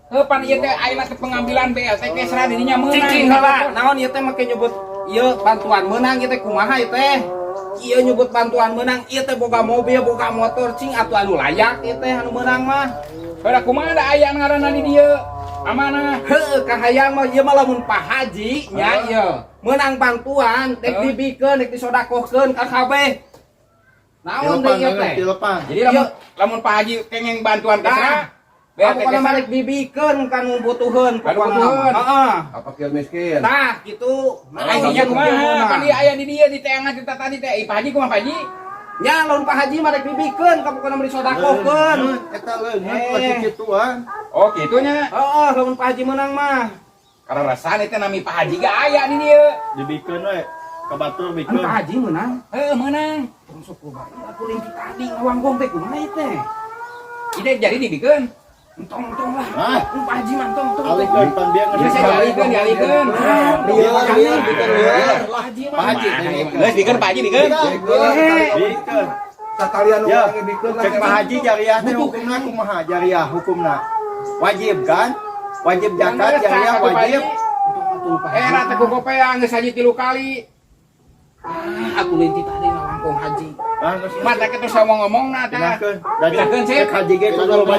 Pan ieu teh ayeuna teh pengambilan BLT teh serah dirinya meunang. Cicing heula, naon ieu teh make nyebut ieu bantuan meunang ieu teh kumaha ieu teh? Ieu nyebut bantuan meunang ieu teh boga mobil, boga motor cing atuh anu layak ieu teh anu meunang mah. Heula kumaha da aya ngaranna di dieu? Amanah. Heueuh kahayang mah ieu mah lamun Pak Haji nya ieu. Meunang bantuan dek dibikeun, dek disodakohkeun ka kabeh. Naon deui ieu teh? Jadi lamun Pak Haji kengeng bantuan ka serah Aku kana marek dibikeun kan butuheun pokona. Heeh. Apa kieu miskin? Tah kitu. Ayeuna kumaha? Pan ieu aya di dieu di teangan kita tadi teh. Pak Haji kumaha Pak Haji? Nya lamun Pak Haji marek dibikeun ka pokona beri sodakohkeun. Eta leungeun pasti kituan. Oh, kitu nya. Heeh, lamun Pak Haji menang mah. Karena rasane teh nami Pak Haji ge aya di dieu. Dibikeun we. Ka batur Anu bikeun. Pak Haji menang. Heuh, meunang. Tong sok kubari atuh lingki tadi ngawanggong teh kumaha ieu teh? Ide jadi dibikeun. Entong lah. Hah? Pak Haji mah entong. Alikeun pan bieu Geus dialikeun, dialikeun. Lieur, bikin lieur. Pak Haji mah. Pak Haji. Geus dikeun Pak Haji dikeun. Bikeun. Sakalian Ya, urang bikeun lah. cek Pak Haji jariah teh hukumna kumaha? Jariah hukumna. Wajib kan? Wajib zakat jariah wajib. Era teh kukopeang geus haji 3 kali. Aku leutik tadi ngawangkong Haji. Ah, geus Mata kitu sama ngomongna teh. Pindahkeun. Pindahkeun, Sip. Cek haji ge kudu loba